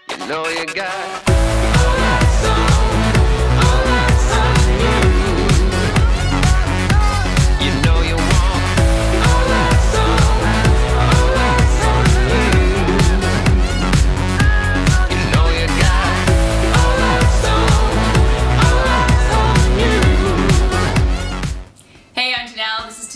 You know you got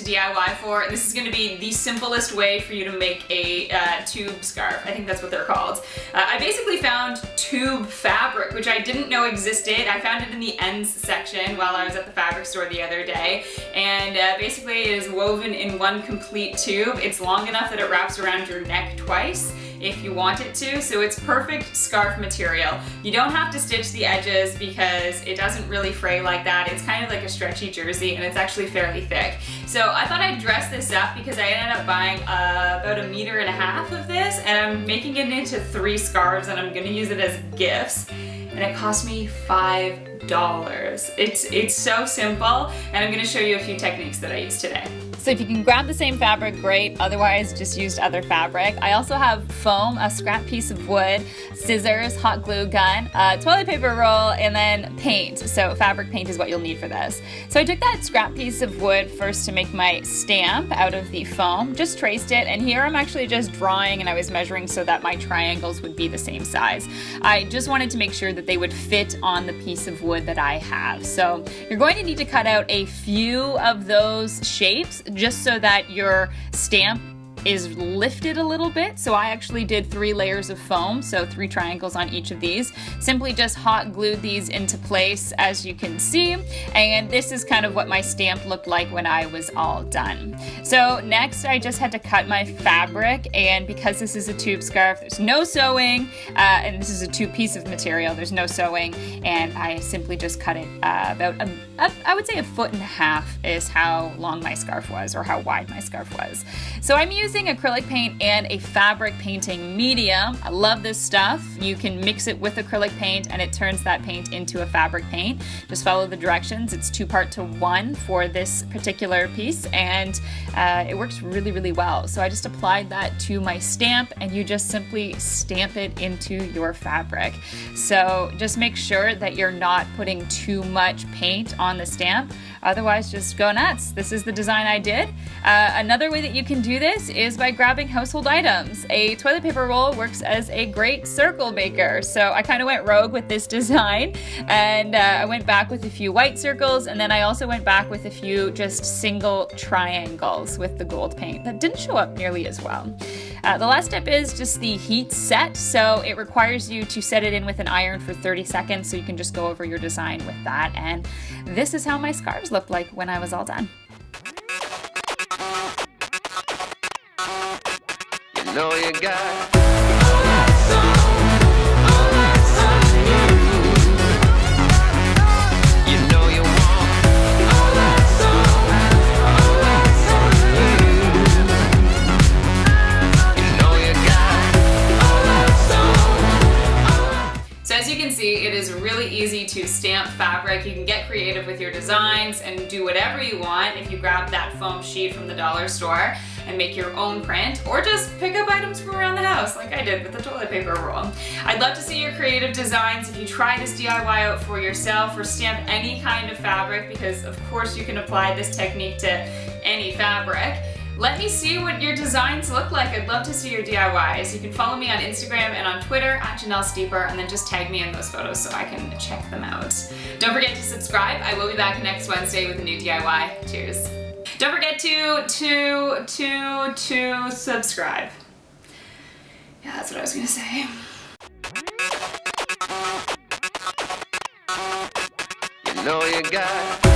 toDIYfor, and this is going to be the simplest way for you to make a tube scarf. I think that's what they're called. I basically found tube fabric, which I didn't know existed. I found it in the ends section while I was at the fabric store the other day, and basically it is woven in one complete tube. It's long enough that it wraps around your neck twice if you want it to, so it's perfect scarf material. You don't have to stitch the edges because it doesn't really fray like that. It's kind of like a stretchy jersey, and it's actually fairly thick. So I thought I'd dress this up because I ended up buying about 1.5 meters of this, and I'm making it into 3 scarves, and I'm gonna use it as gifts. And it cost me $5. It's so simple, and I'm gonna show you a few techniques that I use today. So if you can grab the same fabric, great. Otherwise, just use other fabric. I also have foam, a scrap piece of wood, scissors, hot glue gun, a toilet paper roll, and then paint. So fabric paint is what you'll need for this. So I took that scrap piece of wood first to make my stamp out of the foam, just traced it, and here I'm actually just drawing, and I was measuring so that my triangles would be the same size. I just wanted to make sure that they would fit on the piece of wood that I have. So you're going to need to cut out a few of those shapes just so that your stamp is lifted a little bit. So I actually did 3 layers of foam, so 3 triangles on each of these. Simply just hot glued these into place, as you can see, and this is kind of what my stamp looked like when I was all done. So next I just had to cut my fabric, and because this is a tube scarf, there's no sewing, and this is a tube piece of material, there's no sewing, and I simply just cut it about, I would say 1.5 foot is how long my scarf was, or how wide my scarf was. So I'm using acrylic paint and a fabric painting medium. I love this stuff. You can mix it with acrylic paint and it turns that paint into a fabric paint. Just follow the directions. It's 2 to 1 for this particular piece, and it works really, really well. So I just applied that to my stamp, and you just simply stamp it into your fabric. So just make sure that you're not putting too much paint on the stamp. Otherwise, just go nuts. This is the design I did. Another way that you can do this is by grabbing household items. A toilet paper roll works as a great circle maker. So I kind of went rogue with this design, and I went back with a few white circles, and then I also went back with a few just single triangles with the gold paint that didn't show up nearly as well. The last step is just the heat set. So it requires you to set it in with an iron for 30 seconds, so you can just go over your design with that. And this is how my scarves looked like when I was all done. You know you got it is really easy to stamp fabric. You can get creative with your designs and do whatever you want if you grab that foam sheet from the dollar store and make your own print, or just pick up items from around the house like I did with the toilet paper roll. I'd love to see your creative designs if you try this DIY out for yourself, or stamp any kind of fabric, because of course you can apply this technique to any fabric. Let me see what your designs look like. I'd love to see your DIYs. You can follow me on Instagram and on Twitter at Janelle Steeper, and then just tag me in those photos so I can check them out. Don't forget to subscribe. I will be back next Wednesday with a new DIY. Cheers. Don't forget to subscribe. Yeah, that's what I was gonna say. You know you got